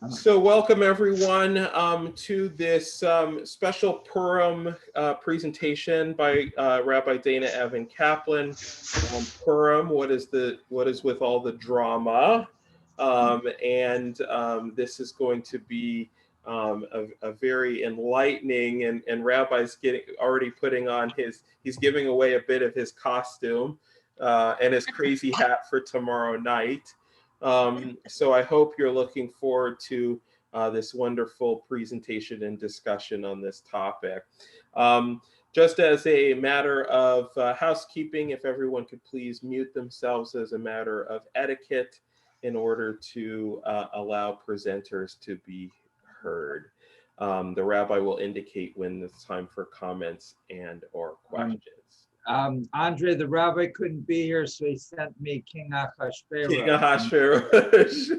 So welcome everyone to this special Purim presentation by Rabbi Dana Evan Kaplan. Purim, what is with all the drama, and this is going to be a very enlightening, and Rabbi's already putting on he's giving away a bit of his costume and his crazy hat for tomorrow night. So I hope you're looking forward to this wonderful presentation and discussion on this topic. Just as a matter of housekeeping, if everyone could please mute themselves as a matter of etiquette in order to allow presenters to be heard. The rabbi will indicate when it's time for comments and or questions. Andre, the rabbi couldn't be here, so he sent me King Ahasuerus. King Ahasuerus.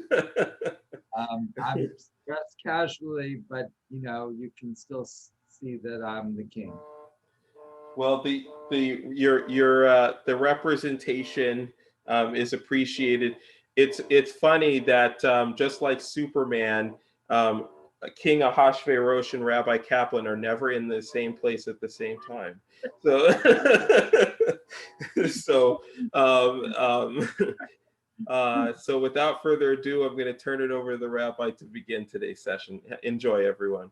I'm dressed casually, but you can still see that I'm the king. Well, the representation is appreciated. It's funny that just like Superman, King Ahasuerus and Rabbi Kaplan are never in the same place at the same time. So, so without further ado, I'm going to turn it over to the rabbi to begin today's session. Enjoy, everyone.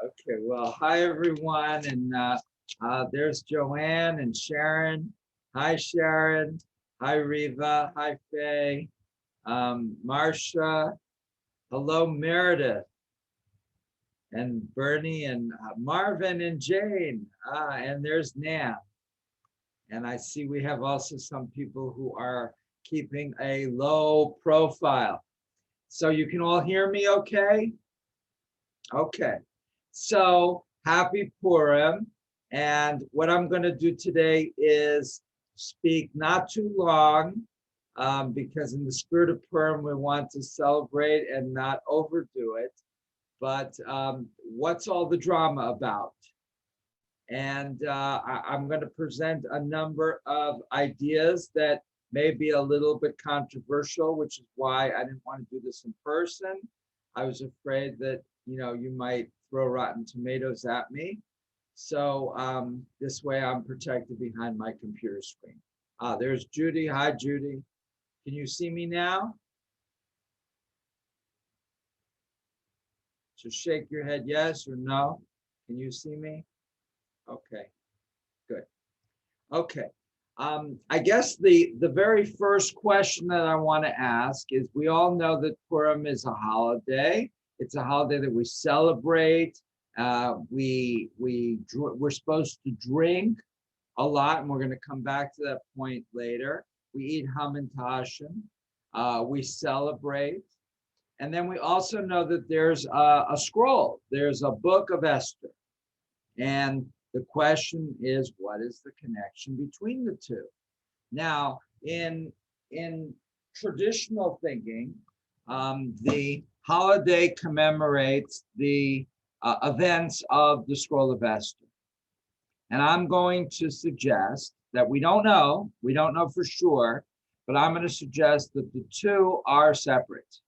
Okay. Well, hi everyone, and there's Joanne and Sharon. Hi Sharon. Hi Riva. Hi Faye. Marcia. Hello Meredith. And Bernie and Marvin and Jane, and there's Nan. And I see we have also some people who are keeping a low profile. So you can all hear me okay? Okay, so happy Purim. And what I'm gonna do today is speak not too long, because in the spirit of Purim, we want to celebrate and not overdo it. But what's all the drama about? And I'm going to present a number of ideas that may be a little bit controversial, which is why I didn't want to do this in person. I was afraid that you might throw rotten tomatoes at me. So this way I'm protected behind my computer screen. There's Judy. Hi, Judy. Can you see me now? So shake your head yes or no. Can you see me? Okay, good. Okay, I guess the very first question that I want to ask is, we all know that Purim is a holiday. It's a holiday that we celebrate. We're supposed to drink a lot, and we're going to come back to that point later. We eat hamantashen. We celebrate. And then we also know that there's a scroll, there's a Book of Esther. And the question is, what is the connection between the two? Now, in traditional thinking, the holiday commemorates the events of the Scroll of Esther. And I'm going to suggest that we don't know for sure, but I'm going to suggest that the two are separate.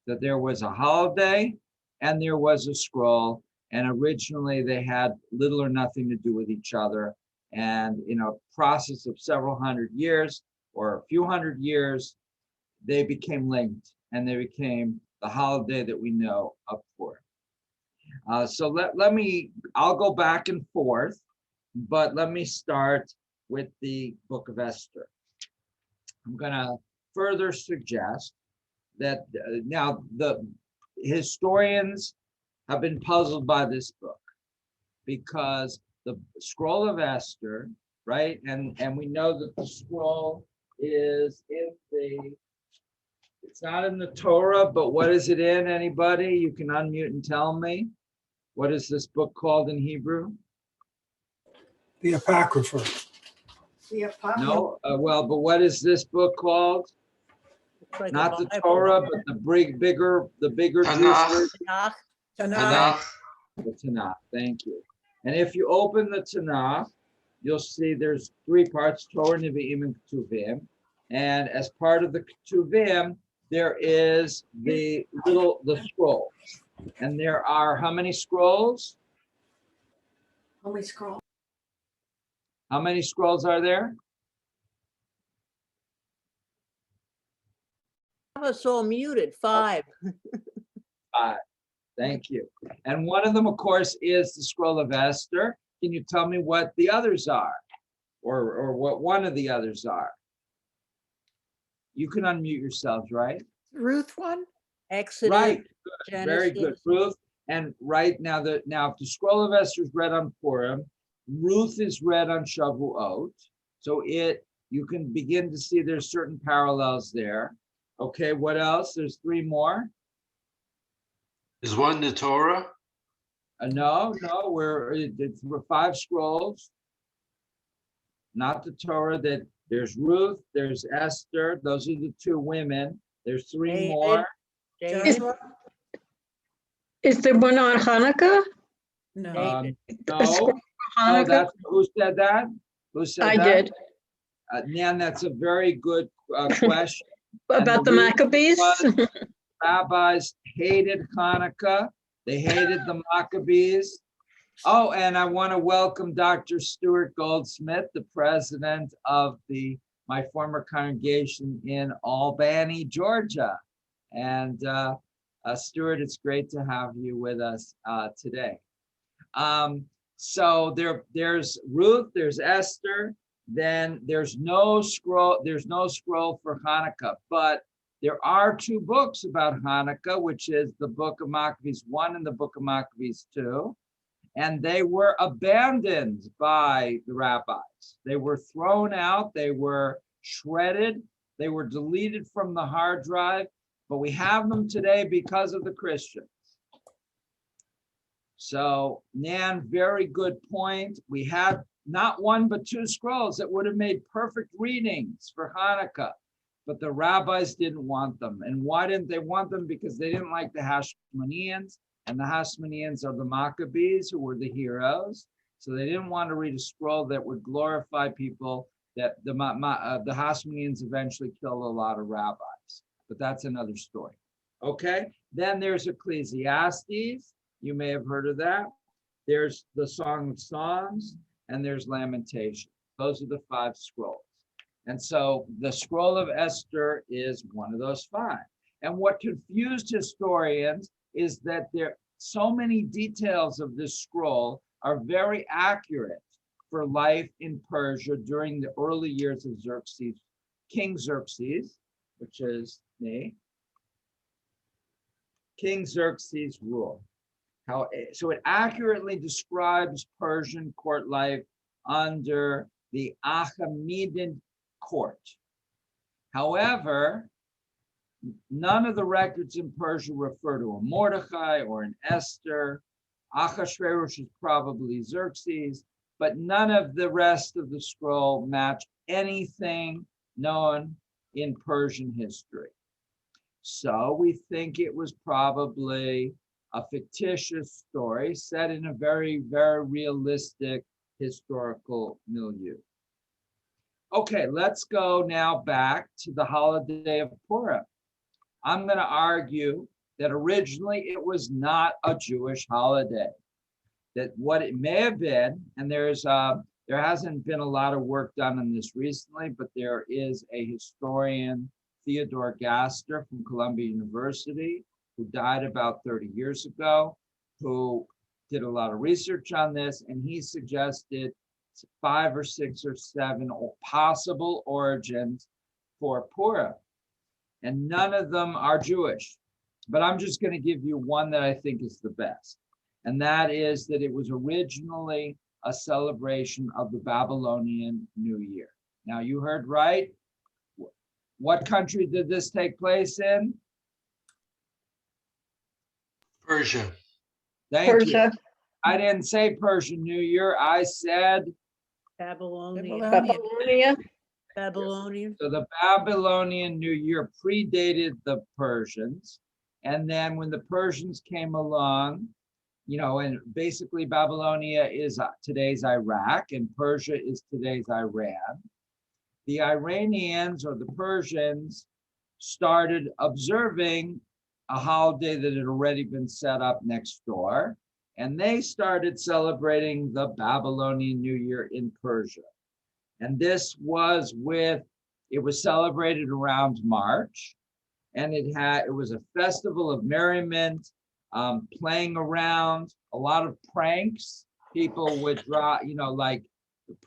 That there was a holiday and there was a scroll, and originally they had little or nothing to do with each other. And in a process of several hundred years or a few hundred years, they became linked, and they became the holiday that we know of Purim. So I'll go back and forth, but let me start with the Book of Esther. I'm going to further suggest that now the historians have been puzzled by this book, because the Scroll of Esther, right? And we know that the scroll is it's not in the Torah, but what is it in? Anybody? You can unmute and tell me. What is this book called in Hebrew? The Apocrypha. The Apocrypha. No, well, but what is this book called? Like Not the Bible. Torah, but the bigger Tanakh. Jewish Tanakh. Tanakh. the Tanakh. Thank you. And if you open the Tanakh, you'll see there's three parts: Torah, Nevi'im, and Ketuvim. And as part of the Ketuvim, there is the scrolls. And there are how many scrolls? Let me scroll. How many scrolls are there? Have us all muted, 5. 5. Thank you. And one of them, of course, is the Scroll of Esther. Can you tell me what the others are? Or what one of the others are? You can unmute yourselves, right? Ruth one? Exodus, Right. Good. Very good, Genesis. Ruth. And right now, if the Scroll of Esther is read on Purim, Ruth is read on Shavuot. So you can begin to see there's certain parallels there. Okay, what else? There's 3 more. Is one the Torah? No, we're 5 scrolls. Not the Torah. That there's Ruth, there's Esther. Those are the 2 women. There's 3 David. more. David, Joshua? Is there one on Hanukkah? No. David. A scroll No. for Oh, Hanukkah? that's who said that? Who said I that? did. Nan, that's a very good question. About the reason Maccabees? was Rabbis hated Hanukkah. They hated the Maccabees. Oh, and I want to welcome Dr. Stuart Goldsmith, the president of my former congregation in Albany, Georgia. And Stuart, it's great to have you with us today. So there's Ruth, there's Esther, then there's no scroll for Hanukkah, but there are 2 books about Hanukkah, which is the Book of Maccabees 1 and the Book of Maccabees 2. And they were abandoned by the rabbis. They were thrown out, they were shredded, they were deleted from the hard drive, but we have them today because of the Christians. So, Nan, very good point. We had not 1, but 2 scrolls that would have made perfect readings for Hanukkah, but the rabbis didn't want them. And why didn't they want them? Because they didn't like the Hashmoneans, and the Hashmoneans are the Maccabees, who were the heroes. So they didn't want to read a scroll that would glorify people, that the Hashmoneans eventually killed a lot of rabbis. But that's another story. Okay, then there's Ecclesiastes. You may have heard of that. There's the Song of Songs, and there's Lamentation. Those are the 5 scrolls. And so the Scroll of Esther is one of those 5. And what confused historians is that so many details of this scroll are very accurate for life in Persia during the early years of King Xerxes, which is me. King Xerxes' rule. So it accurately describes Persian court life under the Achaemenid court. However, none of the records in Persia refer to a Mordecai or an Esther. Ahasuerus is probably Xerxes, but none of the rest of the scroll match anything known in Persian history. So we think it was probably a fictitious story set in a very, very realistic historical milieu. Okay, let's go now back to the holiday of Purim. I'm going to argue that originally it was not a Jewish holiday. That what it may have been, and there hasn't been a lot of work done on this recently, but there is a historian, Theodore Gaster from Columbia University, who died about 30 years ago, who did a lot of research on this, and he suggested 5 or 6 or 7 possible origins for Purim. And none of them are Jewish. But I'm just going to give you one that I think is the best. And that is that it was originally a celebration of the Babylonian New Year. Now you heard right. What country did this take place in? Persia. Thank Persia. you. I didn't say Persian New Year. I said Babylonian. Babylonia. Babylonian. so the Babylonian New Year predated the Persians. And then when the Persians came along, and basically Babylonia is today's Iraq and Persia is today's Iran. The Iranians or the Persians started observing a holiday that had already been set up next door, and they started celebrating the Babylonian New Year in Persia. And this was it was celebrated around March, and it was a festival of merriment, playing around, a lot of pranks. People would like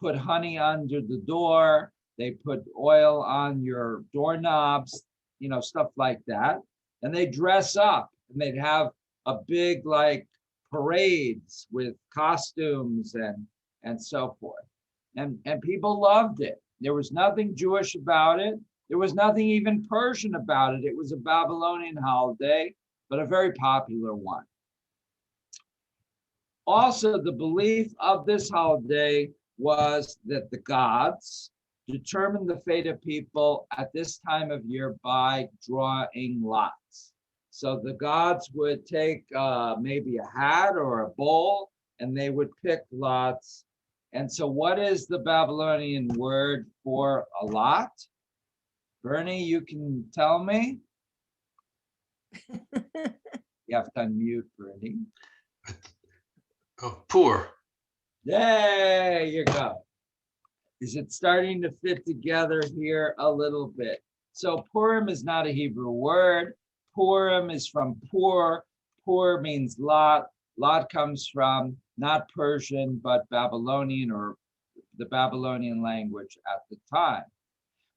put honey under the door, they put oil on your doorknobs, stuff like that. And they dress up, and they'd have a big like parades with costumes and so forth. And people loved it. There was nothing Jewish about it. There was nothing even Persian about it. It was a Babylonian holiday, but a very popular one. Also, the belief of this holiday was that the gods determined the fate of people at this time of year by drawing lots. So the gods would take maybe a hat or a bowl, and they would pick lots. And so what is the Babylonian word for a lot? Bernie, you can tell me? You have to unmute, Bernie. Oh, poor. There you go. Is it starting to fit together here a little bit? So Purim is not a Hebrew word. Purim is from pur. Pur means lot. Lot comes from not Persian, but Babylonian, or the Babylonian language at the time.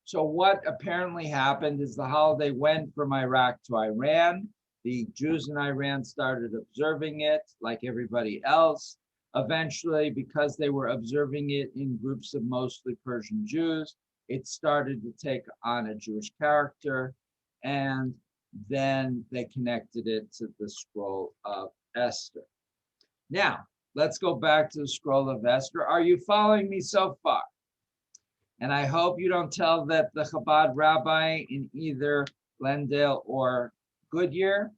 So what apparently happened is the holiday went from Iraq to Iran. The Jews in Iran started observing it like everybody else. Eventually, because they were observing it in groups of mostly Persian Jews, it started to take on a Jewish character, and then they connected it to the Scroll of Esther. Now, let's go back to the Scroll of Esther. Are you following me so far? And I hope you don't tell that the Chabad rabbi in either Glendale or Goodyear,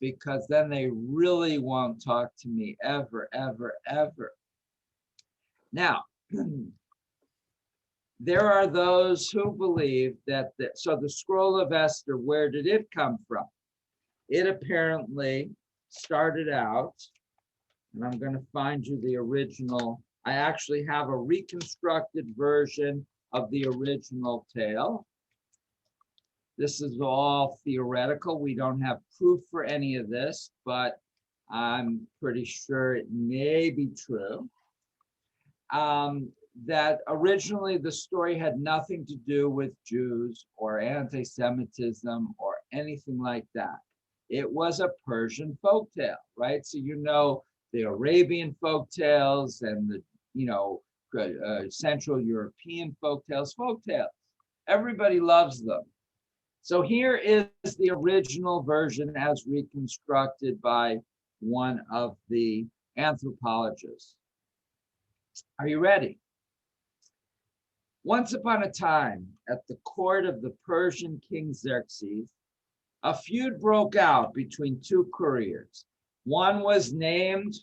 because then they really won't talk to me ever, ever, ever. Now, there are those who believe that, so the Scroll of Esther, where did it come from? It apparently started out, and I'm going to find you the original. I actually have a reconstructed version of the original tale. This is all theoretical. We don't have proof for any of this, but I'm pretty sure it may be true. That originally the story had nothing to do with Jews or anti-Semitism or anything like that. It was a Persian folktale, right? So you know the Arabian folktales and the Central European folktales. Everybody loves them. So here is the original version as reconstructed by one of the anthropologists. Are you ready? Once upon a time, at the court of the Persian king Xerxes, a feud broke out between two couriers. One was named,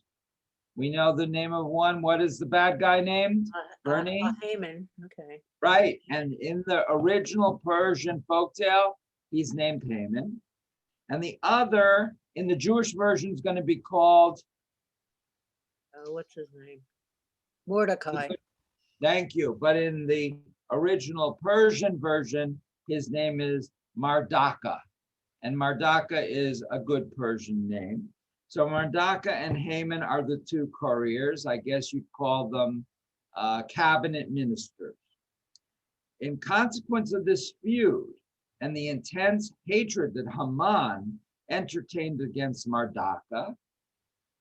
we know the name of one. What is the bad guy named? Bernie? Haman, okay. Right, and in the original Persian folktale, he's named Haman. And the other, in the Jewish version, is going to be called... What's his name? Mordecai. Thank you. But in the original Persian version, his name is Mardaka. And Mardaka is a good Persian name. So Mardaka and Haman are the two couriers. I guess you'd call them cabinet ministers. In consequence of this feud and the intense hatred that Haman entertained against Mardaka,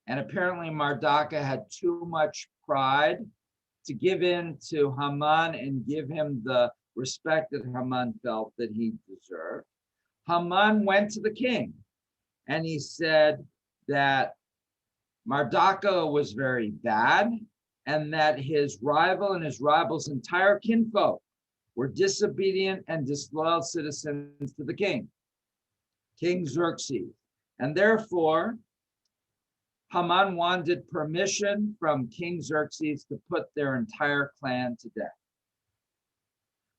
and apparently Mardaka had too much pride to give in to Haman and give him the respect that Haman felt that he deserved, Haman went to the king and he said that Mardaka was very bad and that his rival and his rival's entire kinfolk were disobedient and disloyal citizens to the king, King Xerxes. And therefore, Haman wanted permission from King Xerxes to put their entire clan to death.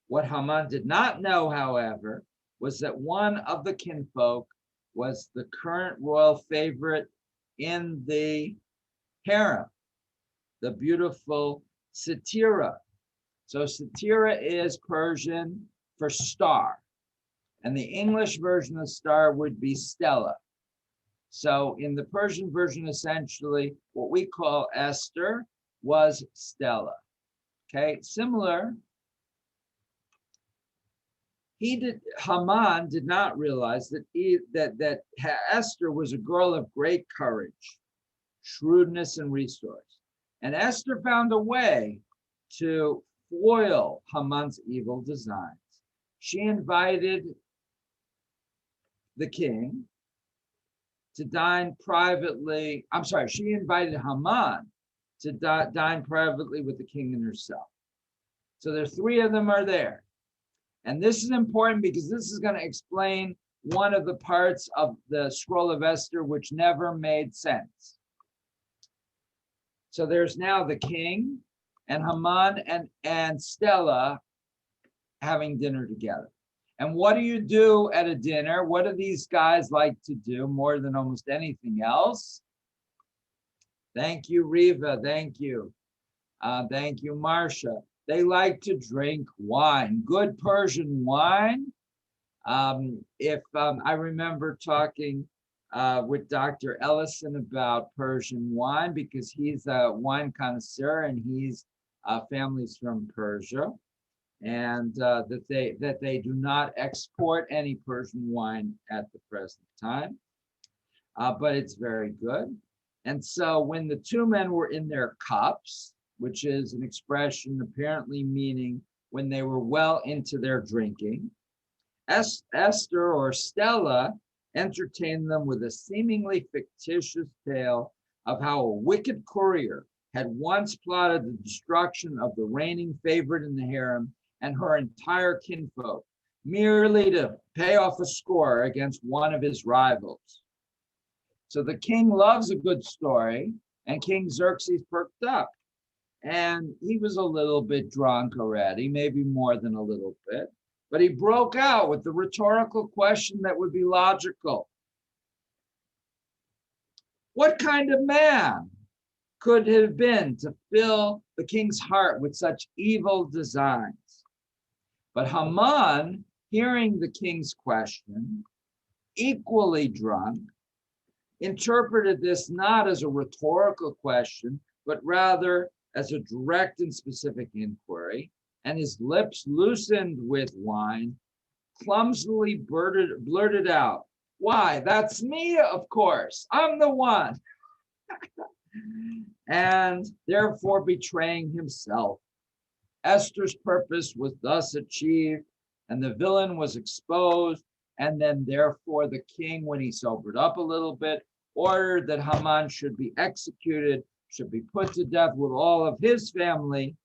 What Haman did not know, however, was that one of the kinfolk was the current royal favorite in the harem, the beautiful Satira. So Satira is Persian for star, and the English version of star would be Stella. So in the Persian version, essentially, what we call Esther was Stella. Okay, similar. Haman did not realize that Esther was a girl of great courage, shrewdness, and resource. And Esther found a way to foil Haman's evil designs. She invited the king to dine privately. I'm sorry, she invited Haman to dine privately with the king and herself. So the three of them are there. And this is important because this is going to explain one of the parts of the Scroll of Esther which never made sense. So there's now the king and Haman and Stella having dinner together. And what do you do at a dinner? What do these guys like to do more than almost anything else? Thank you, Riva. Thank you. Thank you, Marcia. They like to drink wine, good Persian wine. I remember talking with Dr. Ellison about Persian wine because he's a wine connoisseur and he's families from Persia, and that they do not export any Persian wine at the present time, but it's very good. And so when the two men were in their cups, which is an expression apparently meaning when they were well into their drinking, Esther or Stella entertained them with a seemingly fictitious tale of how a wicked courier had once plotted the destruction of the reigning favorite in the harem and her entire kinfolk, merely to pay off a score against one of his rivals. So the king loves a good story, and King Xerxes perked up. And he was a little bit drunk already, maybe more than a little bit, but he broke out with the rhetorical question that would be logical. What kind of man could it have been to fill the king's heart with such evil designs? But Haman, hearing the king's question, equally drunk, interpreted this not as a rhetorical question, but rather as a direct and specific inquiry, and his lips loosened with wine, clumsily blurted out, "Why, that's me, of course. I'm the one." And therefore betraying himself. Esther's purpose was thus achieved, and the villain was exposed, and then therefore the king, when he sobered up a little bit, ordered that Haman should be executed, should be put to death with all of his family,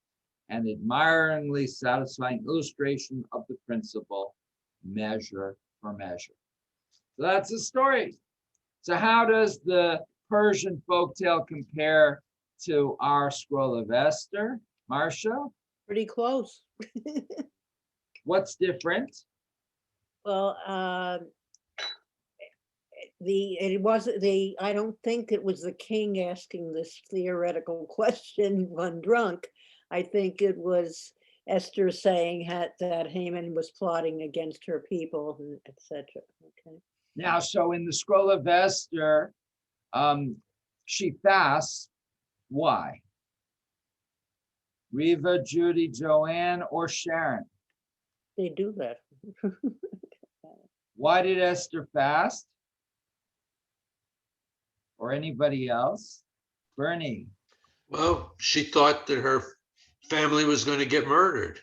an admiringly satisfying illustration of the principle, measure for measure. So that's the story. So how does the Persian folktale compare to our Scroll of Esther? Marcia? Pretty close. What's different? Well, I don't think it was the king asking this theoretical question when drunk. I think it was Esther saying that Haman was plotting against her people, etc. Okay. Now, so in the Scroll of Esther, she fasts. Why? Riva, Judy, Joanne, or Sharon? They do that. Why did Esther fast? Or anybody else? Bernie? Well, she thought that her family was going to get murdered.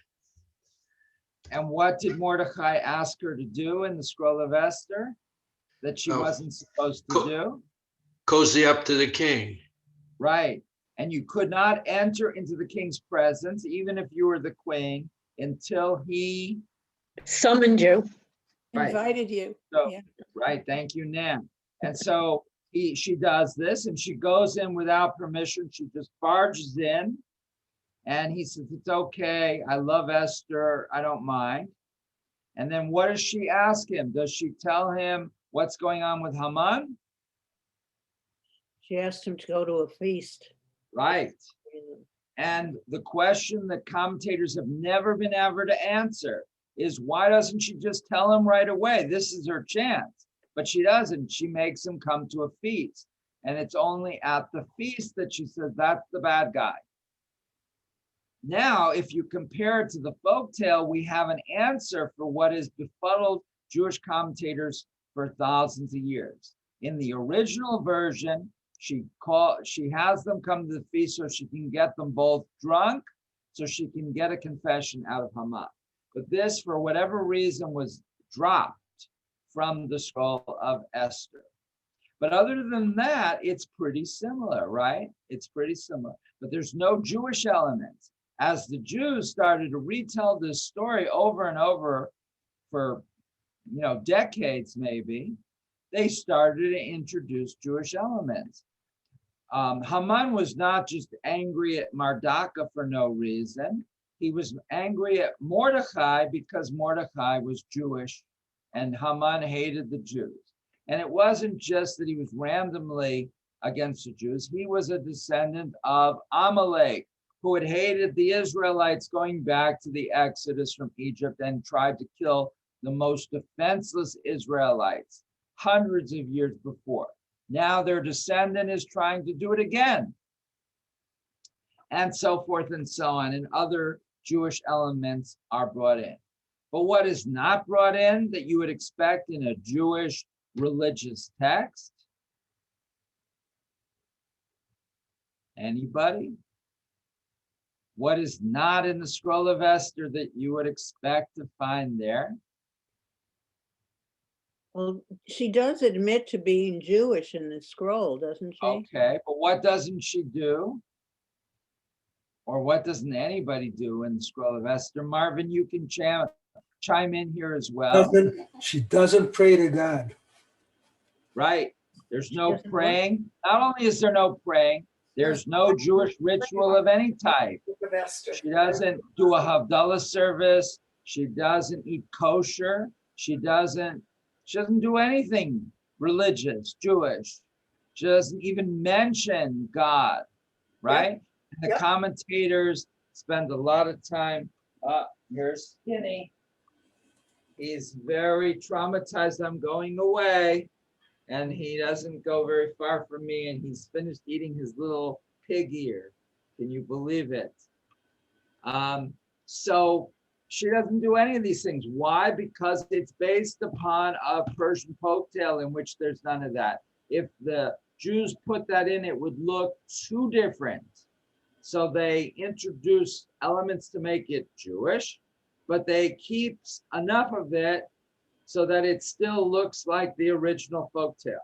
And what did Mordecai ask her to do in the Scroll of Esther that she wasn't supposed to do? Cozy up to the king. Right. And you could not enter into the king's presence, even if you were the queen, until he Summoned you. Right. Invited you. So, Yeah. right. Thank you, Nan. And so she does this, and she goes in without permission. She just barges in, and he says, "It's okay. I love Esther. I don't mind." And then what does she ask him? Does she tell him what's going on with Haman? She asked him to go to a feast. Right. And the question that commentators have never been able to answer is, why doesn't she just tell him right away? This is her chance. But she doesn't. She makes him come to a feast. And it's only at the feast that she says, that's the bad guy. Now, if you compare it to the folktale, we have an answer for what has befuddled Jewish commentators for thousands of years. In the original version, she has them come to the feast so she can get them both drunk, so she can get a confession out of Haman. But this, for whatever reason, was dropped from the Scroll of Esther. But other than that, it's pretty similar, right? It's pretty similar, but there's no Jewish elements. As the Jews started to retell this story over and over for, decades maybe, they started to introduce Jewish elements. Haman was not just angry at Mardaka for no reason. He was angry at Mordecai because Mordecai was Jewish and Haman hated the Jews. And it wasn't just that he was randomly against the Jews. He was a descendant of Amalek, who had hated the Israelites going back to the Exodus from Egypt and tried to kill the most defenseless Israelites hundreds of years before. Now their descendant is trying to do it again. And so forth and so on. And other Jewish elements are brought in. But what is not brought in that you would expect in a Jewish religious text? Anybody? What is not in the Scroll of Esther that you would expect to find there? Well, she does admit to being Jewish in the scroll, doesn't she? Okay, but what doesn't she do? Or what doesn't anybody do in the Scroll of Esther? Marvin, you can chime in here as well. She doesn't pray to God. Right. There's no praying. Not only is there no praying, there's no Jewish ritual of any type. Book of Esther. She doesn't do a Havdalah service. She doesn't eat kosher. She doesn't do anything religious, Jewish. She doesn't even mention God, right? And the commentators spend a lot of time. Here's Skinny. He's very traumatized. I'm going away. And he doesn't go very far from me, and he's finished eating his little pig ear. Can you believe it? So she doesn't do any of these things. Why? Because it's based upon a Persian folktale in which there's none of that. If the Jews put that in, it would look too different. So they introduce elements to make it Jewish, but they keep enough of it so that it still looks like the original folktale.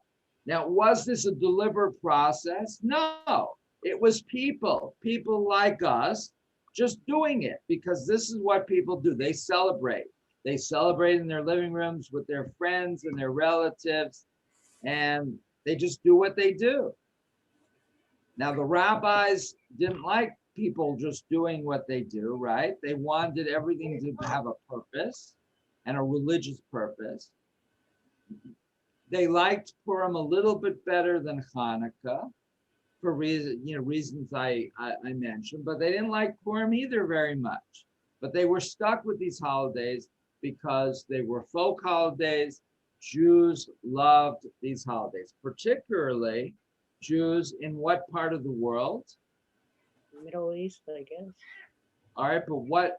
Now, was this a deliberate process? No, it was people like us just doing it, because this is what people do. They celebrate. They celebrate in their living rooms with their friends and their relatives, and they just do what they do. Now, the rabbis didn't like people just doing what they do, right? They wanted everything to have a purpose and a religious purpose. They liked Purim a little bit better than Hanukkah for reasons I mentioned, but they didn't like Purim either very much. But they were stuck with these holidays because they were folk holidays. Jews loved these holidays, particularly Jews in what part of the world? Middle East, I guess. All right, but what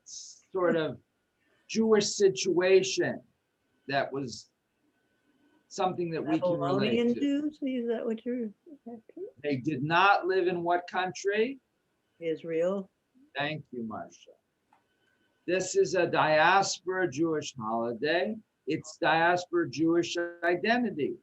sort of Jewish situation that was something that we can relate Babylonian to? Jews? Is that what you're? They did not live in what country? Israel. Thank you, Marcia. This is a diaspora Jewish holiday. It's diaspora Jewish identity.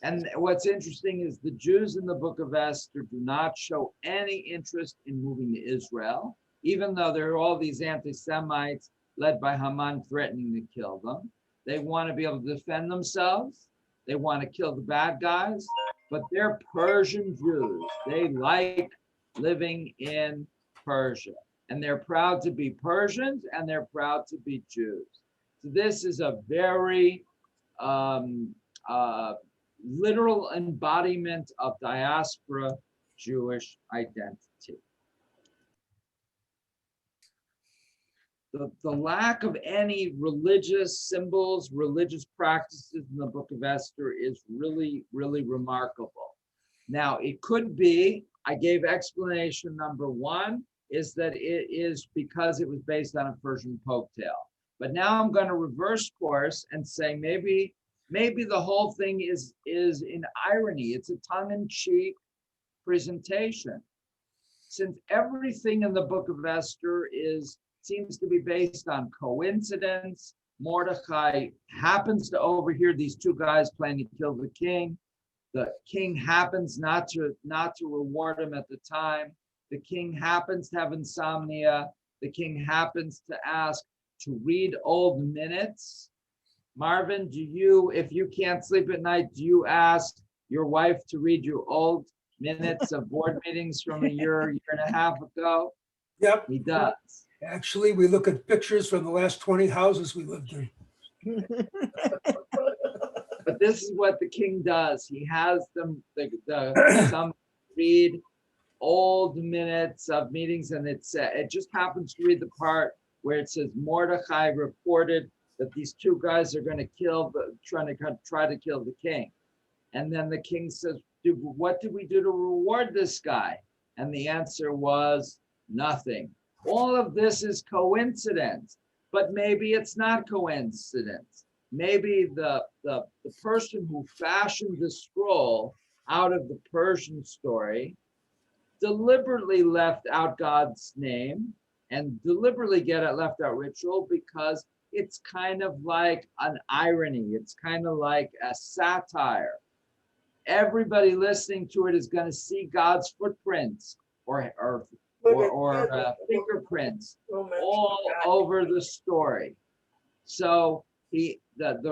And what's interesting is the Jews in the Book of Esther do not show any interest in moving to Israel, even though there are all these anti-Semites led by Haman threatening to kill them. They want to be able to defend themselves. They want to kill the bad guys, but they're Persian Jews. They like living in Persia. and they're proud to be Persians, and they're proud to be Jews. So this is a very literal embodiment of diaspora Jewish identity. The lack of any religious symbols, religious practices in the Book of Esther is really, really remarkable. Now, it could be, I gave explanation number one, is that it is because it was based on a Persian folktale. But now I'm going to reverse course and say maybe the whole thing is in irony. It's a tongue-in-cheek presentation. Since everything in the Book of Esther seems to be based on coincidence, Mordecai happens to overhear these two guys planning to kill the king. The king happens not to reward him at the time. The king happens to have insomnia. The king happens to ask to read old minutes. Marvin, if you can't sleep at night, do you ask your wife to read you old minutes of board meetings from a year and a half ago? Yep. He does. Actually, we look at pictures from the last 20 houses we lived in. But this is what the king does. He has them, some read old minutes of meetings, and it just happens to read the part where it says Mordecai reported that these two guys are going to try to kill the king. And then the king says, what did we do to reward this guy? And the answer was nothing. All of this is coincidence, but maybe it's not coincidence. Maybe the person who fashioned the scroll out of the Persian story deliberately left out God's name and deliberately left out ritual because it's kind of like an irony. It's kind of like a satire. Everybody listening to it is going to see God's footprints or fingerprints all over the story. So the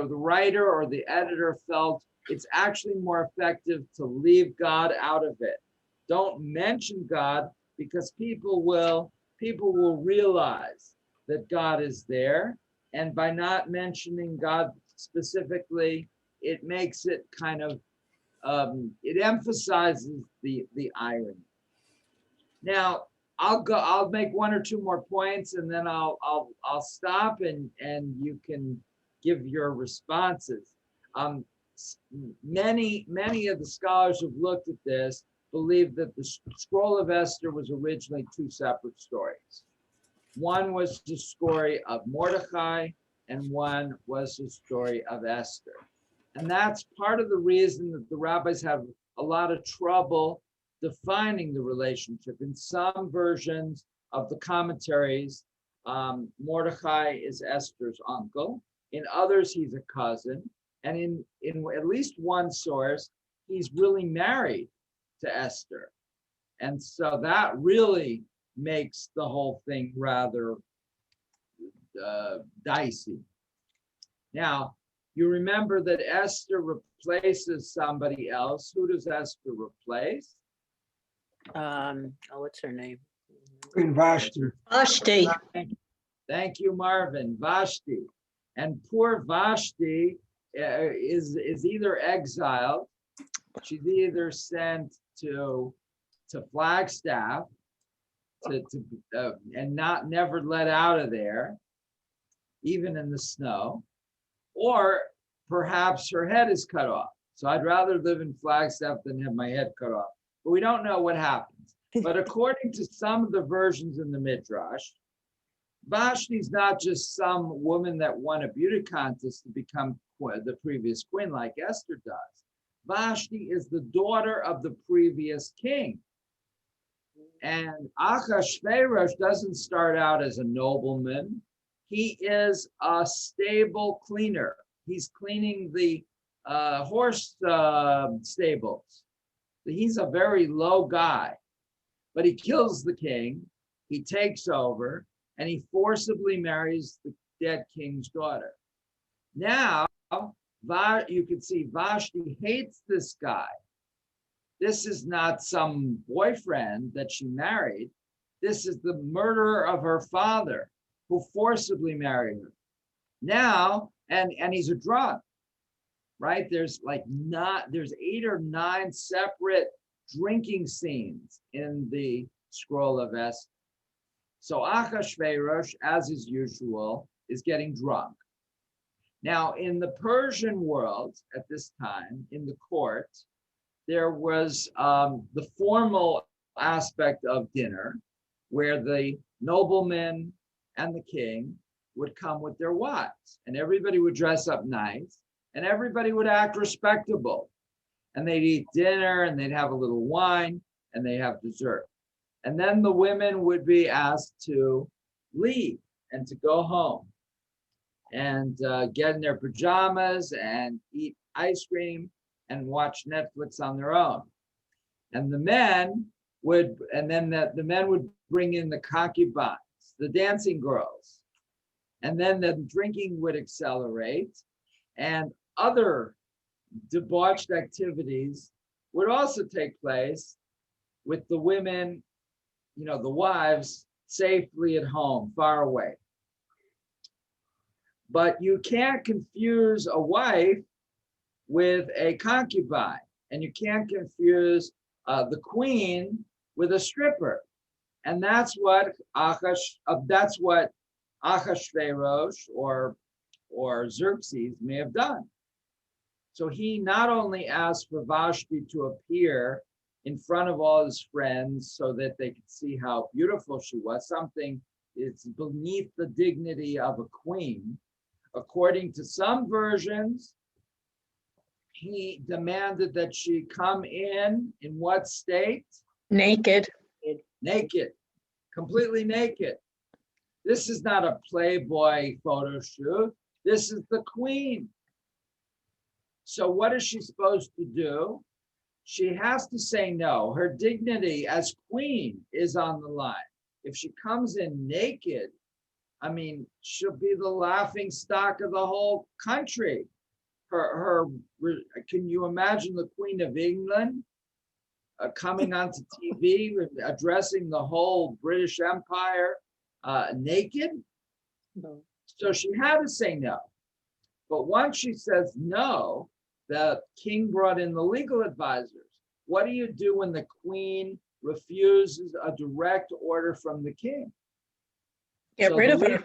writer or the editor felt it's actually more effective to leave God out of it. Don't mention God because people will realize that God is there. And by not mentioning God specifically, it makes it kind of, it emphasizes the irony. Now, I'll make one or two more points and then I'll stop and you can give your responses. Many of the scholars who've looked at this believe that the Scroll of Esther was originally two separate stories. One was the story of Mordecai and one was the story of Esther. And that's part of the reason that the rabbis have a lot of trouble defining the relationship. In some versions of the commentaries, Mordecai is Esther's uncle. In others, he's a cousin. And in at least one source, he's really married to Esther. And so that really makes the whole thing rather dicey. Now, you remember that Esther replaces somebody else. Who does Esther replace? What's her name? Queen Vashti. Vashti. Thank you, Marvin. Vashti. And poor Vashti is either exiled, she's either sent to Flagstaff and never let out of there, even in the snow, or perhaps her head is cut off. So I'd rather live in Flagstaff than have my head cut off. But we don't know what happens. But according to some of the versions in the Midrash, Vashti's not just some woman that won a beauty contest to become the previous queen like Esther does. Vashti is the daughter of the previous king. And Achashverosh doesn't start out as a nobleman. He is a stable cleaner. He's cleaning the horse stables. He's a very low guy, but he kills the king. He takes over and he forcibly marries the dead king's daughter. Now, you can see Vashti hates this guy. This is not some boyfriend that she married. This is the murderer of her father who forcibly married her. Now, and he's a drunk, right? There's 8 or 9 separate drinking scenes in the Scroll of Esther. So Achashverosh, as is usual, is getting drunk. Now, in the Persian world at this time, in the court, there was the formal aspect of dinner, where the nobleman and the king would come with their wives, and everybody would dress up nice, and everybody would act respectable. And they'd eat dinner, and they'd have a little wine, and they'd have dessert. And then the women would be asked to leave and to go home and get in their pajamas and eat ice cream and watch Netflix on their own. And the men would, the men would bring in the concubines, the dancing girls. And then the drinking would accelerate, and other debauched activities would also take place with the women, the wives, safely at home, far away. But you can't confuse a wife with a concubine, and you can't confuse the queen with a stripper. And that's what Achashverosh or Xerxes may have done. So he not only asked for Vashti to appear in front of all his friends so that they could see how beautiful she was, something it's beneath the dignity of a queen. According to some versions, he demanded that she come in what state? Naked. Naked, completely naked. This is not a Playboy photo shoot. This is the queen. So what is she supposed to do? She has to say no. Her dignity as queen is on the line. If she comes in naked, she'll be the laughing stock of the whole country. Can you imagine the Queen of England coming onto TV, addressing the whole British Empire naked? No. So she had to say no. But once she says no, the king brought in the legal advisors. What do you do when the queen refuses a direct order from the king? Get rid of her.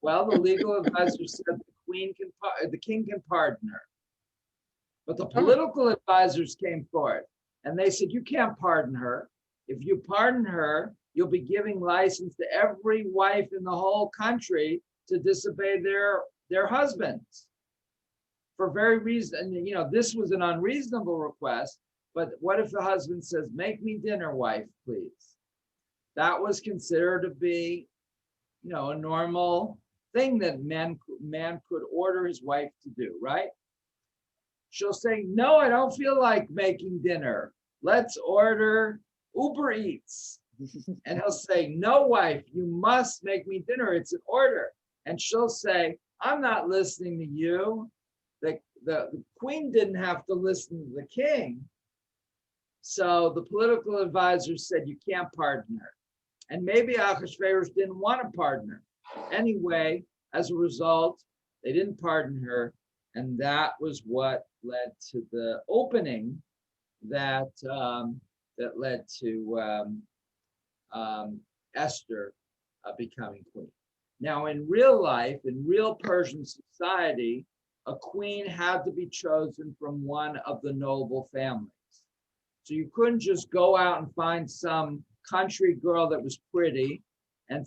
Well, the legal advisor said the king can pardon her. But the political advisors came forward and they said, you can't pardon her. If you pardon her, you'll be giving license to every wife in the whole country to disobey their husbands. For very reason, this was an unreasonable request, but what if the husband says, make me dinner, wife, please? That was considered to be, a normal thing that man could order his wife to do, right? She'll say, no, I don't feel like making dinner. Let's order Uber Eats. And he'll say, no, wife, you must make me dinner. It's an order. And she'll say, I'm not listening to you. The queen didn't have to listen to the king. So the political advisors said, you can't pardon her. And maybe Ahasuerus didn't want to pardon her. Anyway, as a result, they didn't pardon her. And that was what led to the opening that led to Esther becoming queen. Now, in real life, in real Persian society, a queen had to be chosen from one of the noble families. So you couldn't just go out and find some country girl that was pretty, and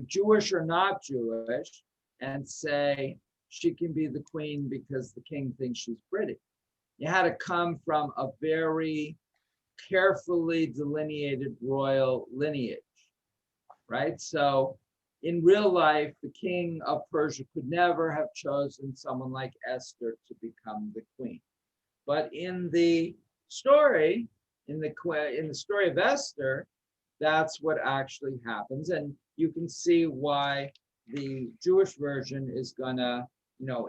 Jewish or not Jewish, and say she can be the queen because the king thinks she's pretty. You had to come from a very carefully delineated royal lineage, right? So in real life, the king of Persia could never have chosen someone like Esther to become the queen. But in the story, in the story of Esther, that's what actually happens. And you can see why the Jewish version is gonna,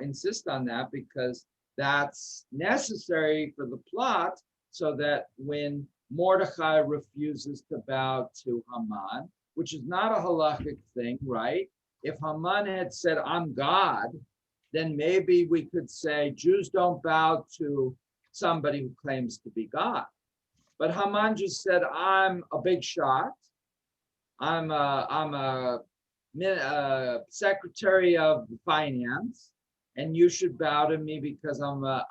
insist on that, because that's necessary for the plot, so that when Mordecai refuses to bow to Haman, which is not a halachic thing, right? If Haman had said, I'm God, then maybe we could say Jews don't bow to somebody who claims to be God. But Haman just said, I'm a big shot. I'm a secretary of finance, and you should bow to me because I'm a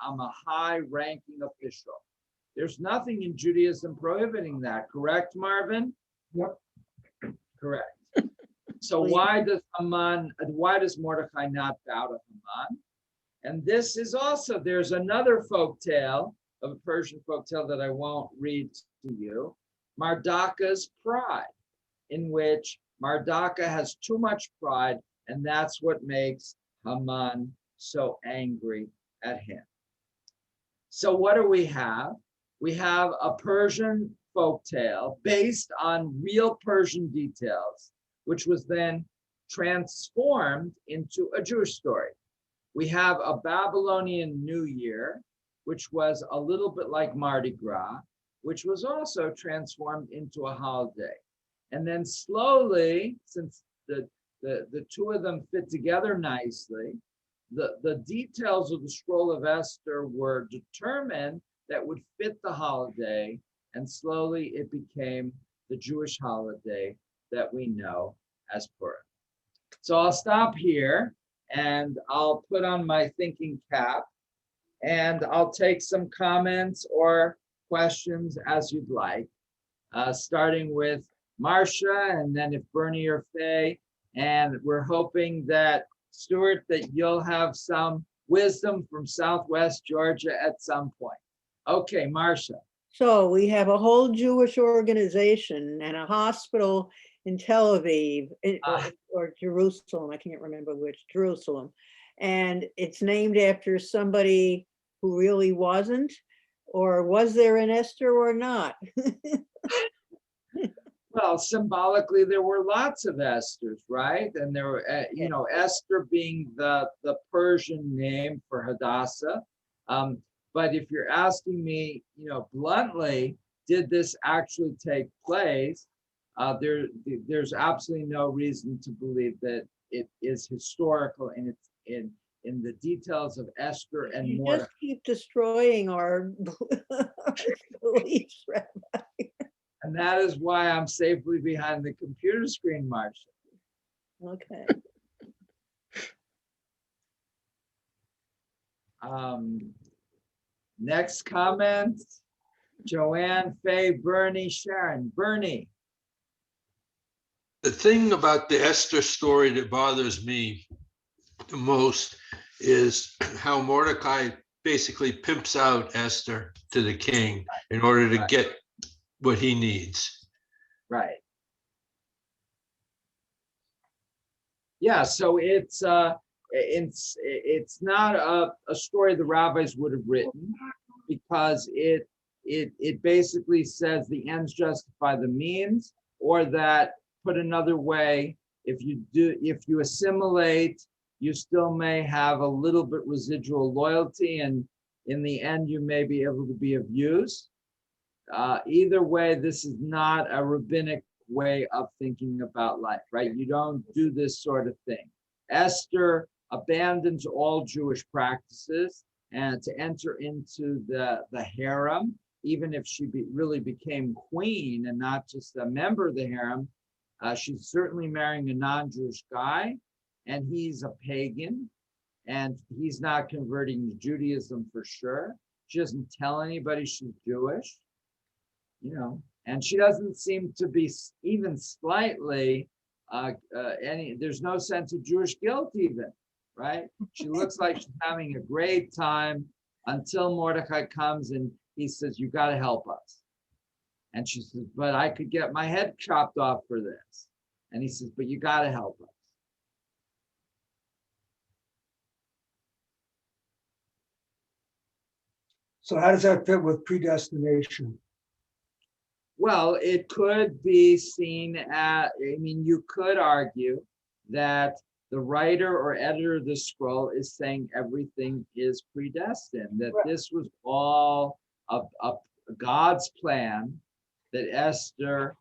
high-ranking official. There's nothing in Judaism prohibiting that, correct, Marvin? Yep. Correct. So why does Mordecai not bow to Haman? And this is also, there's another folk tale of a Persian folk tale that I won't read to you, Mardaka's pride, in which Mardaka has too much pride, and that's what makes Haman so angry at him. So what do we have? We have a Persian folktale based on real Persian details, which was then transformed into a Jewish story. We have a Babylonian New Year, which was a little bit like Mardi Gras, which was also transformed into a holiday. And then slowly, since the two of them fit together nicely, the details of the Scroll of Esther were determined that would fit the holiday, and slowly it became the Jewish holiday that we know as Purim. So I'll stop here and I'll put on my thinking cap and I'll take some comments or questions as you'd like, starting with Marcia, and then if Bernie or Faye, and we're hoping that, Stuart, that you'll have some wisdom from Southwest Georgia at some point. Okay, Marcia. So we have a whole Jewish organization and a hospital in Tel Aviv or Jerusalem, I can't remember which, Jerusalem. And it's named after somebody who really wasn't, or was there an Esther or not? Well, symbolically, there were lots of Esthers, right? And there were, Esther being the Persian name for Hadassah. But if you're asking me, bluntly, did this actually take place? There's absolutely no reason to believe that it is historical in the details of Esther and You Mordecai. just keep destroying our beliefs, Rabbi. And that is why I'm safely behind the computer screen, Marcia. Okay. Next comment, Joanne, Faye, Bernie, Sharon. Bernie. The thing about the Esther story that bothers me the most is how Mordecai basically pimps out Esther to the king in order to get what he needs. Right. Yeah, so it's not a story the rabbis would have written, because it basically says the ends justify the means, or that, put another way, if you assimilate, you still may have a little bit residual loyalty, and in the end you may be able to be of use. Either way, this is not a rabbinic way of thinking about life, right? You don't do this sort of thing. Esther abandons all Jewish practices and to enter into the harem, even if she really became queen and not just a member of the harem, she's certainly marrying a non-Jewish guy, and he's a pagan, and he's not converting to Judaism for sure. She doesn't tell anybody she's Jewish, and she doesn't seem to be even slightly there's no sense of Jewish guilt even, right? She looks like she's having a great time until Mordecai comes and he says, you got to help us. And she says, but I could get my head chopped off for this. And he says, but you got to help us. So how does that fit with predestination? Well, it could be seen as, you could argue that the writer or editor of the scroll is saying everything is predestined, that this was all a God's plan, that Esther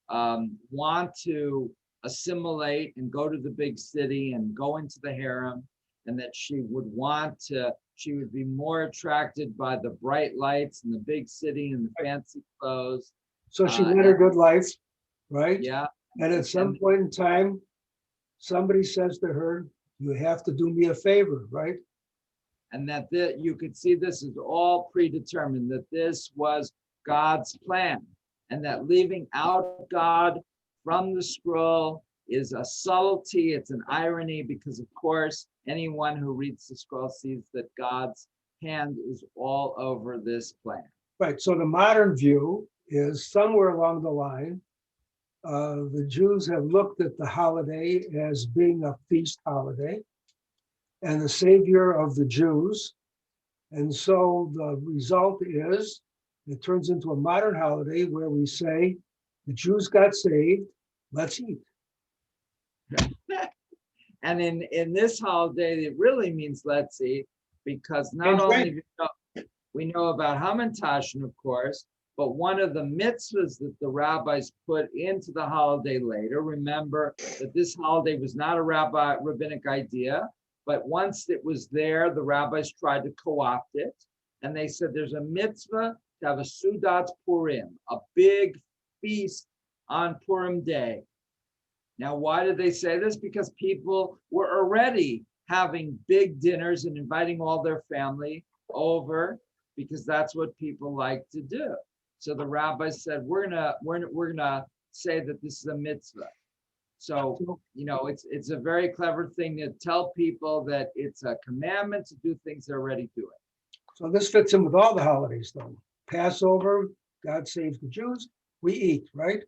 want to assimilate and go to the big city and go into the harem, and that she would be more attracted by the bright lights and the big city and the fancy clothes. So she led a good life, right? Yeah. And at some point in time, somebody says to her, you have to do me a favor, right? And that you could see this is all predetermined, that this was God's plan, and that leaving out God from the scroll is a subtlety, it's an irony, because of course, anyone who reads the scroll sees that God's hand is all over this plan. Right, so the modern view is somewhere along the line, the Jews have looked at the holiday as being a feast holiday and the savior of the Jews. And so the result is it turns into a modern holiday where we say the Jews got saved, let's eat. And in this holiday, it really means let's eat, because not only we know about Hamantashen, of course, but one of the mitzvahs that the rabbis put into the holiday later, remember that this holiday was not a rabbinic idea, but once it was there, the rabbis tried to co-opt it. And they said there's a mitzvah to have a Sudat Purim, a big feast on Purim day. Now, why did they say this? Because people were already having big dinners and inviting all their family over, because that's what people like to do. So the rabbis said, we're gonna say that this is a mitzvah. So, it's a very clever thing to tell people that it's a commandment to do things they're already doing. So this fits in with all the holidays though. Passover, God saves the Jews, we eat, right?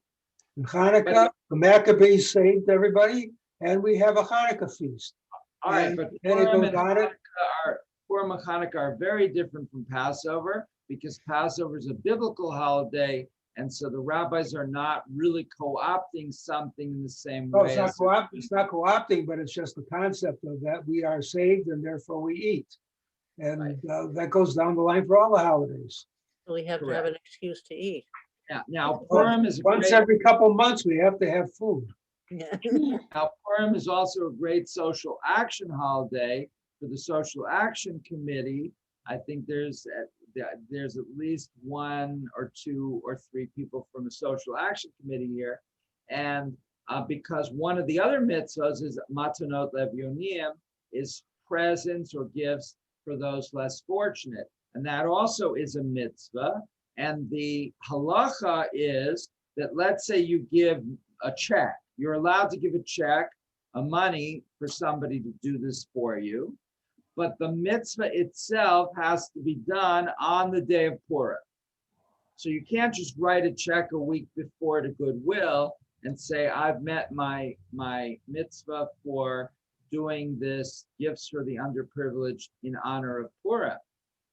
In Hanukkah, the Maccabees saved everybody, and we have a Hanukkah feast. All right, but Purim and Hanukkah are very different from Passover, because Passover is a biblical holiday, and so the rabbis are not really co-opting something in the same way. It's not co-opting, but it's just the concept of that we are saved and therefore we eat. And right. That goes down the line for all the holidays. We have to have an excuse to eat. Yeah. Now, Purim is once every couple months we have to have food. Yeah. Now, Purim is also a great social action holiday for the Social Action Committee. I think there's at least one or two or three people from the Social Action Committee here. And because one of the other mitzvahs is Matanot Levionim, is presents or gifts for those less fortunate. And that also is a mitzvah. And the halacha is that, let's say you give a check. You're allowed to give a check, a money, for somebody to do this for you. But the mitzvah itself has to be done on the day of Purim. So you can't just write a check a week before to Goodwill and say, I've met my mitzvah for doing this gifts for the underprivileged in honor of Purim.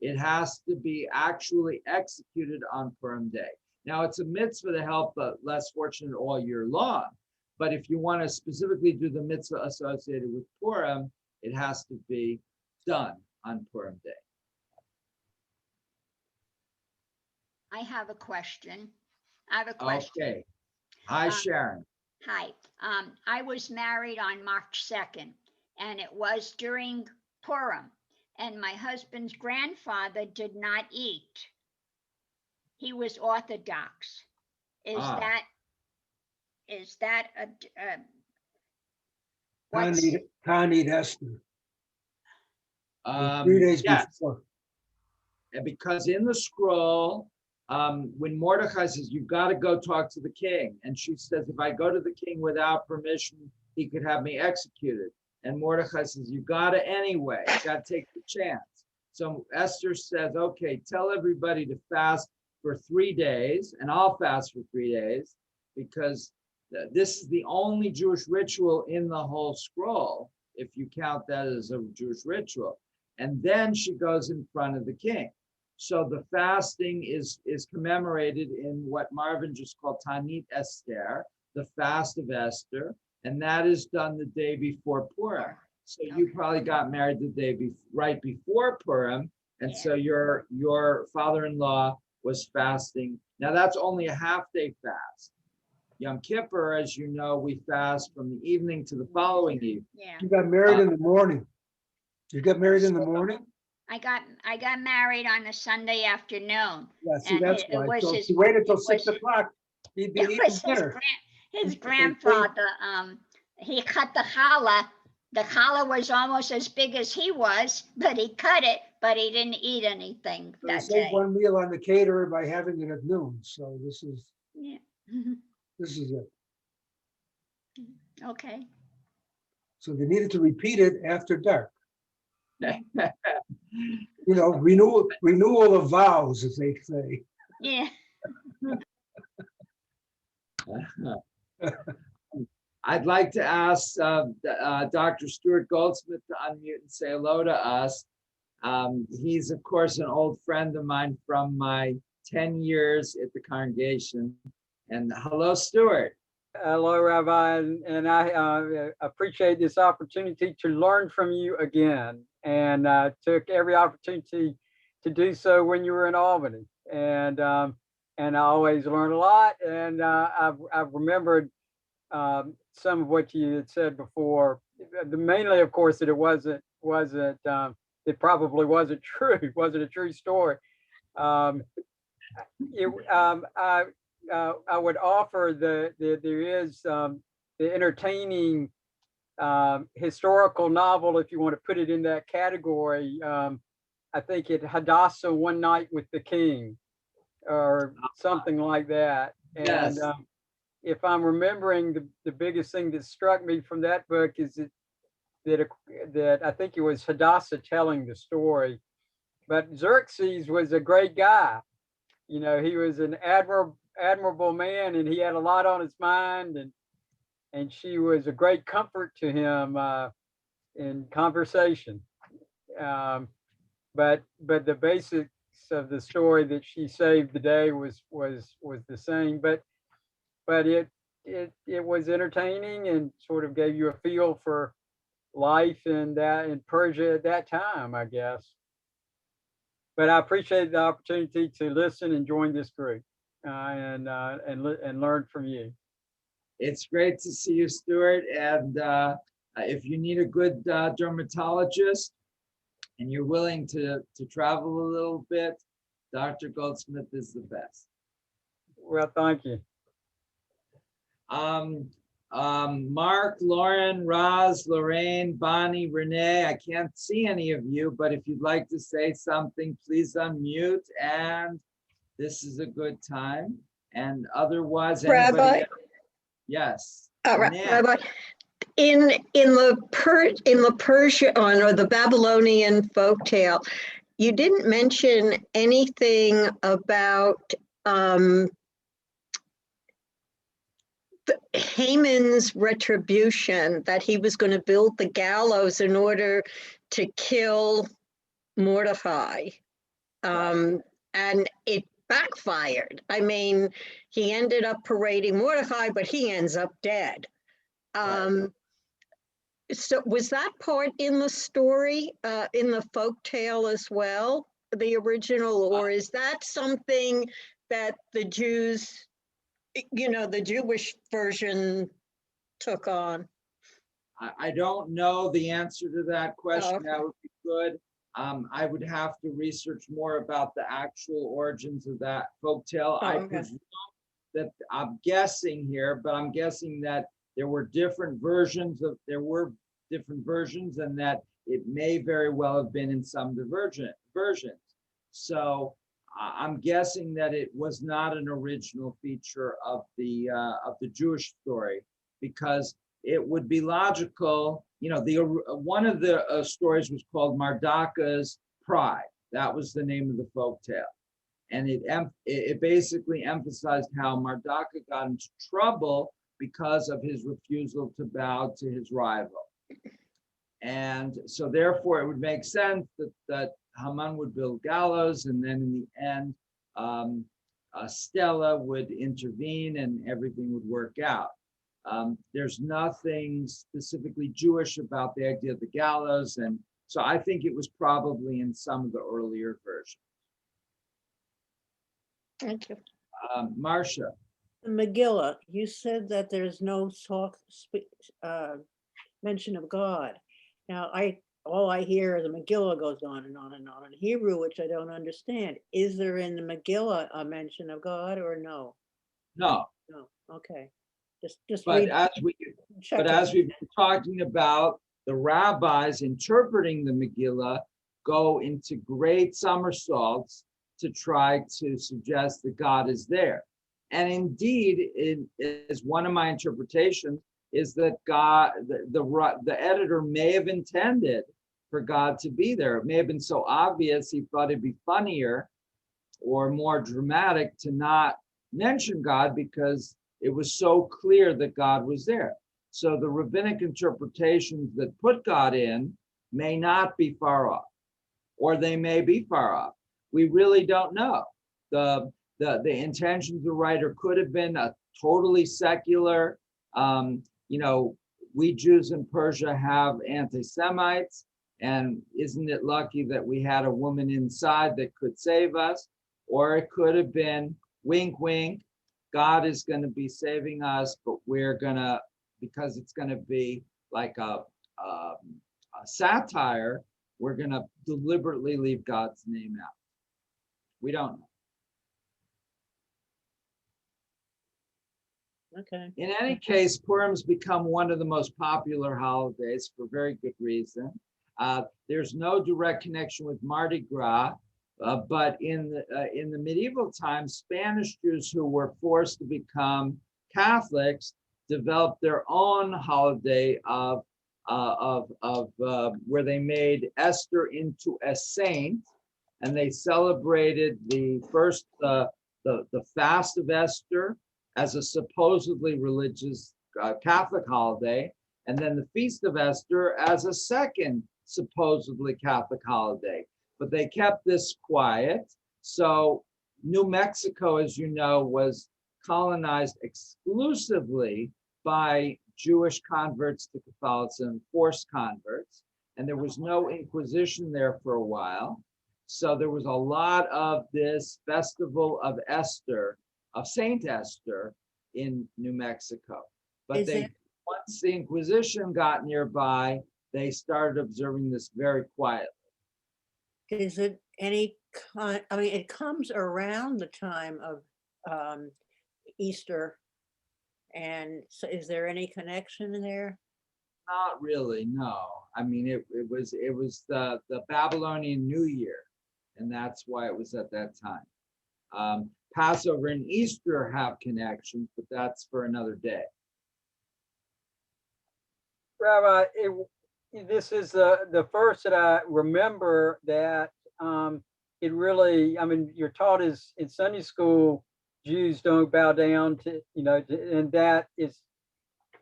It has to be actually executed on Purim day. Now, it's a mitzvah to help the less fortunate all year long. But if you want to specifically do the mitzvah associated with Purim, it has to be done on Purim day. I have a question. Okay. Hi, Sharon. Hi. I was married on March 2nd, and it was during Purim, and my husband's grandfather did not eat. He was Orthodox. Is that Can't eat Esther. 3 days before. Because in the scroll, when Mordecai says, you've got to go talk to the king, and she says, if I go to the king without permission, he could have me executed. And Mordecai says, you got to anyway, you got to take the chance. So Esther says, okay, tell everybody to fast for 3 days, and I'll fast for 3 days, because this is the only Jewish ritual in the whole scroll, if you count that as a Jewish ritual. And then she goes in front of the king. So the fasting is commemorated in what Marvin just called Tanit Esther, the fast of Esther, and that is done the day before Purim. So you probably got married the day right before Purim, and so your father-in-law was fasting. Now that's only a half-day fast. Yom Kippur, as you know, we fast from the evening to the following evening. Yeah. You got married in the morning. You got married in the morning? I got married on a Sunday afternoon. Yeah, see, And that's it why. was So if his- you waited till it 6 was- o'clock, he'd be It eating was dinner. his grandfather, he cut the challah. The challah was almost as big as he was, but he cut it, but he didn't eat anything So he that saved day. one meal on the caterer by having it at noon. So this is Yeah. it. Okay. So they needed to repeat it after dark. Yeah. You know, renewal of vows, as they say. Yeah. I'd like to ask Dr. Stuart Goldsmith to unmute and say hello to us. He's, of course, an old friend of mine from my 10 years at the congregation. And hello, Stuart. Hello, Rabbi, and I appreciate this opportunity to learn from you again, and took every opportunity to do so when you were in Albany, and I always learn a lot, and I've remembered some of what you had said before. Mainly, of course, that it wasn't it probably wasn't true. It wasn't a true story. I would offer there is the entertaining historical novel, if you want to put it in that category. I think it Hadassah, One Night with the King, or something like that. And Yes. if I'm remembering, the biggest thing that struck me from that book is that I think it was Hadassah telling the story, but Xerxes was a great guy. You know, he was an admirable man, and he had a lot on his mind, and she was a great comfort to him in conversation. But the basics of the story, that she saved the day, was the same. But it was entertaining and sort of gave you a feel for life in Persia at that time, I guess. But I appreciate the opportunity to listen and join this group and learn from you. It's great to see you, Stuart. And if you need a good dermatologist and you're willing to travel a little bit, Dr. Goldsmith is the best. Well, thank you. Mark, Lauren, Roz, Lorraine, Bonnie, Renee, I can't see any of you, but if you'd like to say something, please unmute, and this is a good time. And otherwise, anybody Rabbi? else? Yes. Rabbi, in the Persian or the Babylonian folktale, you didn't mention anything about Haman's retribution, that he was going to build the gallows in order to kill Mordecai. And it backfired. I mean, he ended up parading Mordecai, but he ends up dead. So was that part in the story, in the folktale as well, the original, or is that something that the Jews, the Jewish version took on? I don't know the answer to that question. Okay. That would be good. I would have to research more about the actual origins of that folktale. I Okay. presume that I'm guessing here, but I'm guessing that there were different versions, and that it may very well have been in some divergent versions. So I'm guessing that it was not an original feature of the Jewish story, because it would be logical. One of the stories was called Mardaka's Pride. That was the name of the folktale. And it basically emphasized how Mardaka got into trouble because of his refusal to bow to his rival. And so therefore it would make sense that Haman would build gallows, and then in the end, Stella would intervene and everything would work out. There's nothing specifically Jewish about the idea of the gallows. And so I think it was probably in some of the earlier versions. Thank you. Marcia. The Megillah, you said that there's no mention of God. Now, all I hear is the Megillah goes on and on and on in Hebrew, which I don't understand. Is there in the Megillah a mention of God or no? No, No, okay. Just but read. check but it. as we've been talking about, the rabbis interpreting the Megillah go into great somersaults to try to suggest that God is there. And indeed, it is one of my interpretations is that God, the editor may have intended for God to be there. It may have been so obvious he thought it'd be funnier or more dramatic to not mention God because it was so clear that God was there. So the rabbinic interpretations that put God in may not be far off, or they may be far off. We really don't know. The intentions of the writer could have been a totally secular, we Jews in Persia have anti-Semites, and isn't it lucky that we had a woman inside that could save us? Or it could have been wink, wink, God is going to be saving us, but we're going to, because it's going to be like a satire, we're going to deliberately leave God's name out. We don't know. Okay. In any case, Purim's become one of the most popular holidays for very good reason. There's no direct connection with Mardi Gras, but in the medieval times, Spanish Jews who were forced to become Catholics developed their own holiday of where they made Esther into a saint, and they celebrated the fast of Esther as a supposedly religious Catholic holiday, and then the Feast of Esther as a second supposedly Catholic holiday. But they kept this quiet. So New Mexico, as you know, was colonized exclusively by Jewish converts to Catholicism, forced converts, and there was no Inquisition there for a while. So there was a lot of this festival of Esther, of Saint Esther in New Mexico. But once the Inquisition got nearby, they started observing this very quietly. Is it any kind, I mean, it comes around the time of Easter. And so is there any connection there? Not really, no. I mean, it was the Babylonian New Year, and that's why it was at that time. Passover and Easter have connections, but that's for another day. Rabbi, this is the first that I remember that it really, I mean, you're taught is in Sunday school, Jews don't bow down to, and that is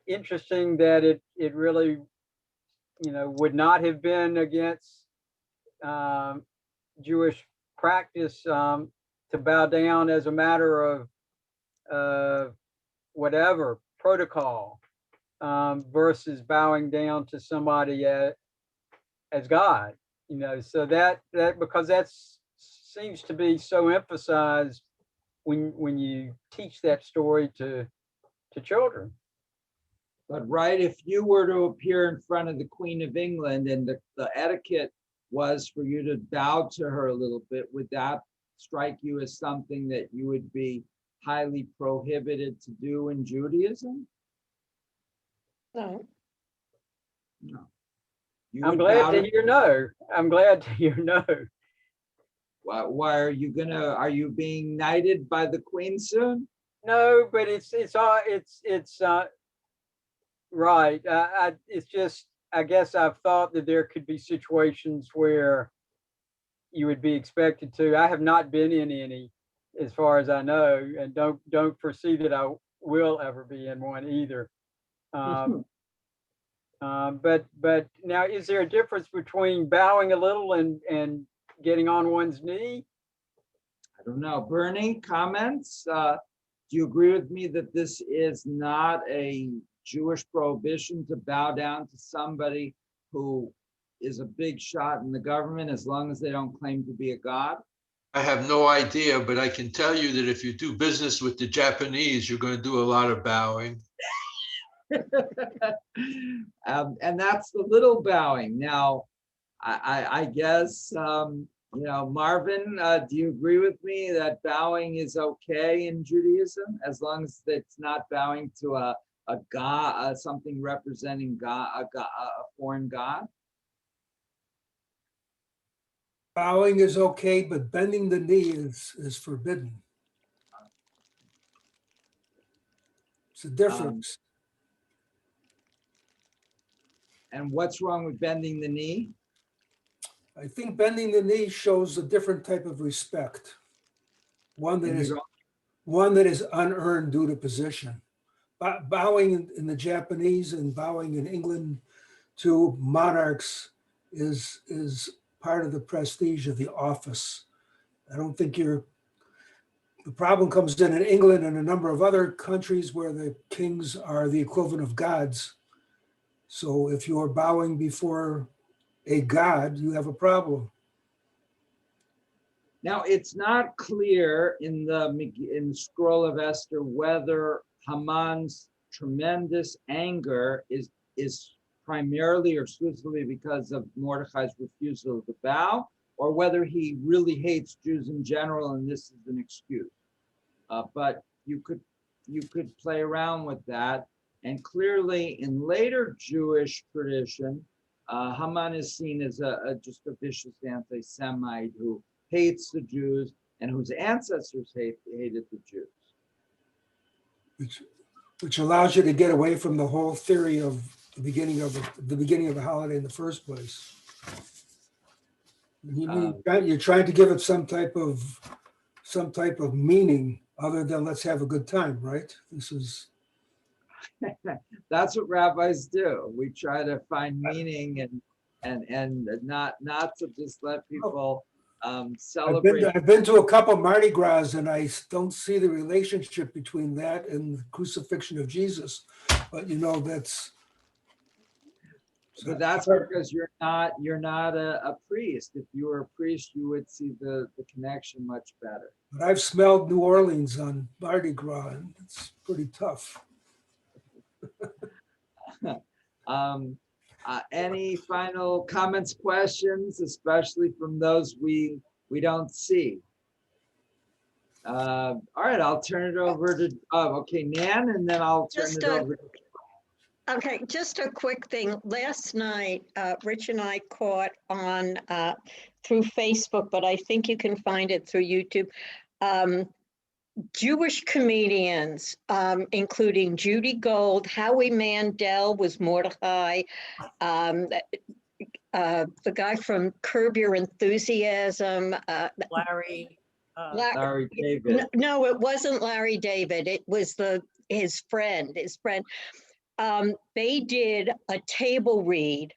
interesting that it really, would not have been against Jewish practice to bow down as a matter of whatever protocol versus bowing down to somebody as God, so that because that seems to be so emphasized when you teach that story to children. But right, if you were to appear in front of the Queen of England and the etiquette was for you to bow to her a little bit, would that strike you as something that you would be highly prohibited to do in Judaism? No. No. I'm glad to hear no. I'm glad to hear no. Why are you being knighted by the Queen soon? No, but it's right. It's just, I guess I've thought that there could be situations where you would be expected to. I have not been in any, as far as I know, and don't foresee that I will ever be in one either. But now, is there a difference between bowing a little and getting on one's knee? I don't know. Bernie, comments? Do you agree with me that this is not a Jewish prohibition to bow down to somebody who is a big shot in the government as long as they don't claim to be a god? I have no idea, but I can tell you that if you do business with the Japanese, you're going to do a lot of bowing. And that's the little bowing. Now, I guess, Marvin, do you agree with me that bowing is okay in Judaism as long as it's not bowing to a god, something representing God, a foreign god? Bowing is okay, but bending the knee is forbidden. It's a difference. And what's wrong with bending the knee? I think bending the knee shows a different type of respect. One that And you is don't- unearned due to position. Bowing in the Japanese and bowing in England to monarchs is part of the prestige of the office. I don't think the problem comes in England and a number of other countries where the kings are the equivalent of gods. So if you're bowing before a god, you have a problem. Now, it's not clear in the Scroll of Esther whether Haman's tremendous anger is primarily or exclusively because of Mordecai's refusal to bow, or whether he really hates Jews in general and this is an excuse. But you could play around with that. And clearly in later Jewish tradition, Haman is seen as just a vicious anti-Semite who hates the Jews and whose ancestors hated the Jews. Which allows you to get away from the whole theory of the beginning of the holiday in the first place. You're trying to give it some type of meaning other than let's have a good time, right? This is That's what rabbis do. We try to find meaning and not to just let people celebrate. I've been to a couple Mardi Gras and I don't see the relationship between that and the crucifixion of Jesus. But that's. But that's because you're not a priest. If you were a priest, you would see the connection much better. But I've smelled New Orleans on Mardi Gras and it's pretty tough. Any final comments, questions, especially from those we don't see? All right, I'll turn it over to, Nan, and then I'll turn it over. Okay, just a quick thing. Last night, Rich and I caught on through Facebook, but I think you can find it through YouTube. Jewish comedians, including Judy Gold, Howie Mandel was Mordecai, the guy from Curb Your Enthusiasm, Larry. Larry David. No, it wasn't Larry David. It was his friend. They did a table read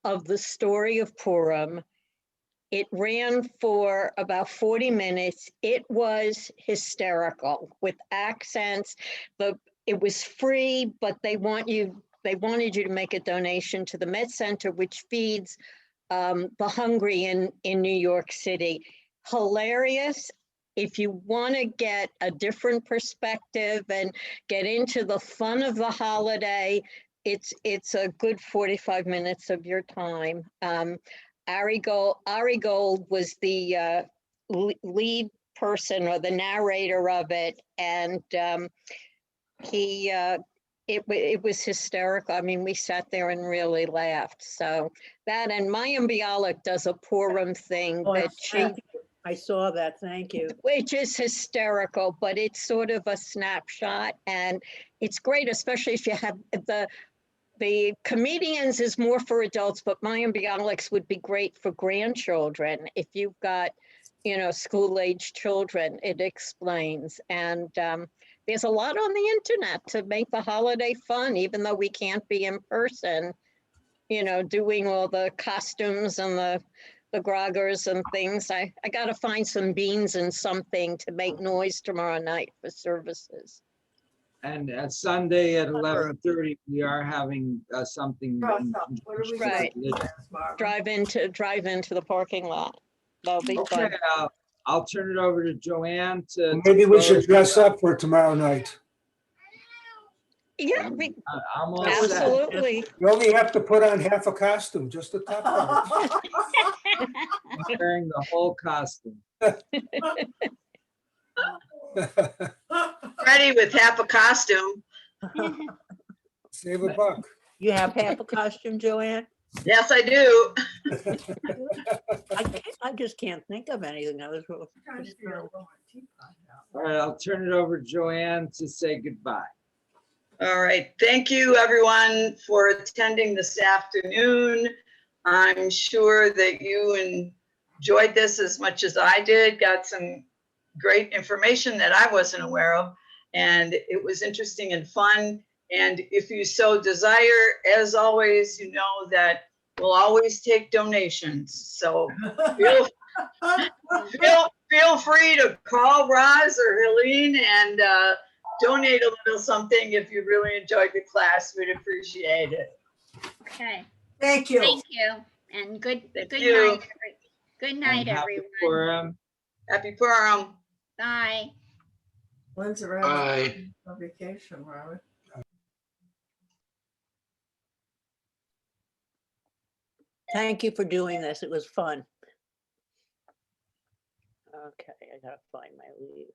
of the story of Purim. It ran for about 40 minutes. It was hysterical with accents. It was free, but they wanted you to make a donation to the Med Center, which feeds the hungry in New York City. Hilarious. If you want to get a different perspective and get into the fun of the holiday, it's a good 45 minutes of your time. Ari Gold was the lead person or the narrator of it, and it was hysterical. I mean, we sat there and really laughed. So that, and Mayim Bialik does a Purim thing I saw that. Thank you. Which is hysterical, but it's sort of a snapshot, and it's great, especially if you have the comedians is more for adults, but Mayim Bialik's would be great for grandchildren. If you've got, school-age children, it explains. And there's a lot on the internet to make the holiday fun, even though we can't be in person, doing all the costumes and the groggers and things. I got to find some beans and something to make noise tomorrow night for services. And Sunday at 11:30, we are having something. Right. Drive into the parking lot. That'll be fun. I'll turn it over to Joanne to. Maybe we should close. dress up for tomorrow night. Yeah, I'm all set. absolutely. You only have to put on half a costume, just the top part. I'm wearing the whole costume. Ready with half a costume. Save a buck. You have half a costume, Joanne? Yes, I do. I just can't think of anything. All right, I'll turn it over to Joanne to say goodbye. All right. Thank you, everyone, for attending this afternoon. I'm sure that you enjoyed this as much as I did, got some great information that I wasn't aware of, and it was interesting and fun. And if you so desire, as always, you know that we'll always take donations. So feel free to call Roz or Helene and donate a little something if you really enjoyed the class. We'd appreciate it. Okay, Thank you. thank you. And good Thank night. you. Good night, And happy everyone. Purim. Happy Purim. Bye. When's the Bye. rabbit on vacation, Robert? Thank you for doing this. It was fun. Okay, I gotta find my leave.